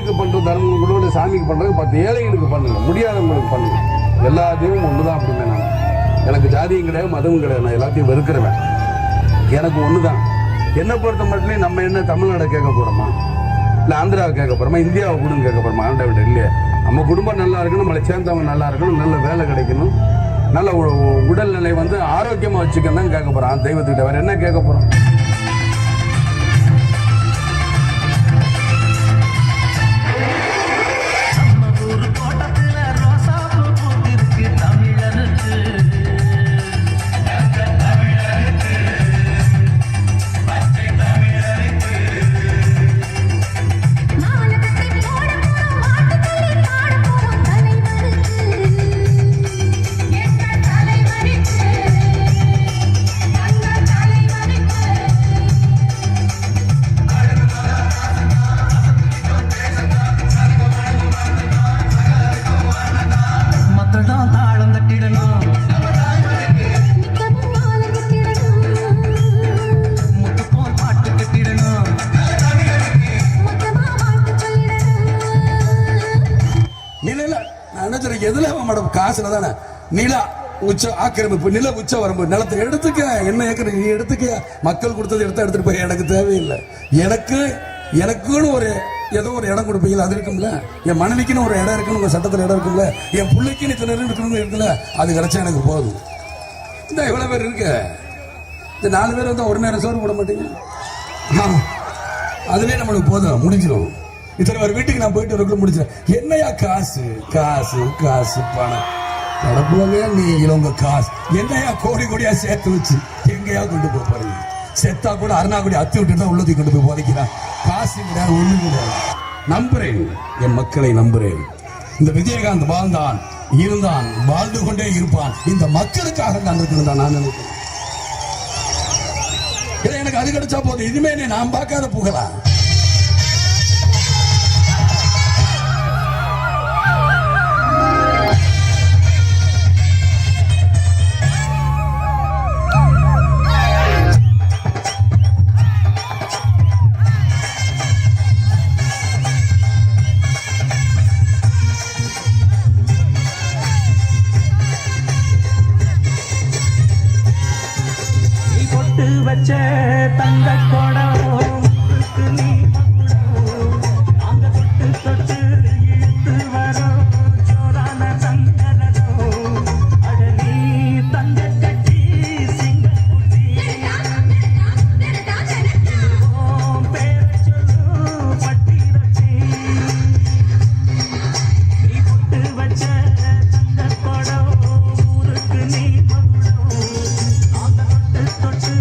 கோயிலுக்கு பண்ணுற தர்மங்களோட சாமிக்கு பண்ணுறது 10 ஏழைகளுக்கு பண்ணுங்க, முடியாதவங்களுக்கு பண்ணுங்க. எல்லா தெய்வமும் ஒன்று தான் அப்படிமே. நான் எனக்கு ஜாதியும் கிடையாது, மதமும் கிடையாது. நான் எல்லாத்தையும் வெறுக்கிறவன். எனக்கு ஒன்று தான். என்னை பொறுத்த மட்டும் நம்ம என்ன தமிழ்நாடை கேட்க போகிறோமா, இல்லை ஆந்திராவை கேட்க போகிறோமா, இந்தியாவை கூட கேட்க போகிறோமா? ஆண்டை விட இல்லையே. நம்ம குடும்பம் நல்லா இருக்கணும், நம்மளை சேர்ந்தவங்க நல்லா இருக்கணும், நல்ல வேலை கிடைக்கணும், நல்ல உடல்நிலை வந்து ஆரோக்கியமாக வச்சுக்கணும் தான் கேட்க போகிறோம். தெய்வத்துக்கிட்ட வேறு என்ன கேட்க போகிறோம்? எதுல மேடம்? காசுல தானே. நில உச்ச ஆக்கிரமிப்பு, நில உச்ச வரம்பு, நிலத்தை எடுத்துக்க. என்ன ஏக்கர் நீ எடுத்துக்க. மக்கள் கொடுத்தது எடுத்துட்டு போய் எனக்கு தேவையில்லை. எனக்குன்னு ஒரு ஏதோ ஒரு இடம் கொடுப்பீங்களா? அது இருக்கும்ல. என் மனைவிக்குன்னு ஒரு இடம் இருக்குன்னு உங்க சட்டத்தில் இடம் இருக்கும்ல. என் பிள்ளைக்குன்னு இத்தனை இருக்கணும்னு இருக்குல்ல. அது கிடைச்சா எனக்கு போதும். இந்த எவ்வளவு பேர் இருக்கு? இந்த 4 பேர் வந்து ஒரு நேரம் சோறு போட மாட்டீங்க. அதுவே நம்மளுக்கு போதும், முடிஞ்சிடும். இத்தனை ஒரு வீட்டுக்கு நான் போயிட்டு வரக்குள்ள முடிச்சேன். என்னையா காசு காசு காசு பணம் நடப்புலங்க. நீங்களும் உங்க காசு என்னையா கோடி கோடியா சேர்த்து வச்சு எங்கேயா கொண்டு போக போறீங்க? செத்தா கூட அருணாக்குடி அத்தி விட்டு தான் உள்ளதை கொண்டு போய் போதைக்கிறான். காசு கிடையாது, ஒண்ணு கிடையாது. நம்புறேன், என் மக்களை நம்புறேன். இந்த விஜயகாந்த் வாழ்ந்தான், இருந்தான், வாழ்ந்து கொண்டே இருப்பான். இந்த மக்களுக்காக தான் இருக்குன்னு நான் நினைக்கிறேன். எனக்கு அது கிடைச்சா போதும். இனிமே நான் பார்க்காத புகழாம். வச்ச தங்க கொடம் நீ அங்க தொட்டு தொட்டு இழுத்து வரும் சோரான தங்கரோ. அட நீ தங்க கட்டி சிங்க குட்டி பேர சொல்லு பட்டி ரச்சி. நீ பொட்டு வச்ச தங்க கொடம் ஊருக்கு நீ மகுடம். அங்க தொட்டு தொட்டு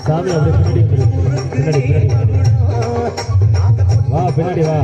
சாமி அப்படியே பின்னாடி வா, பின்னாடி வா.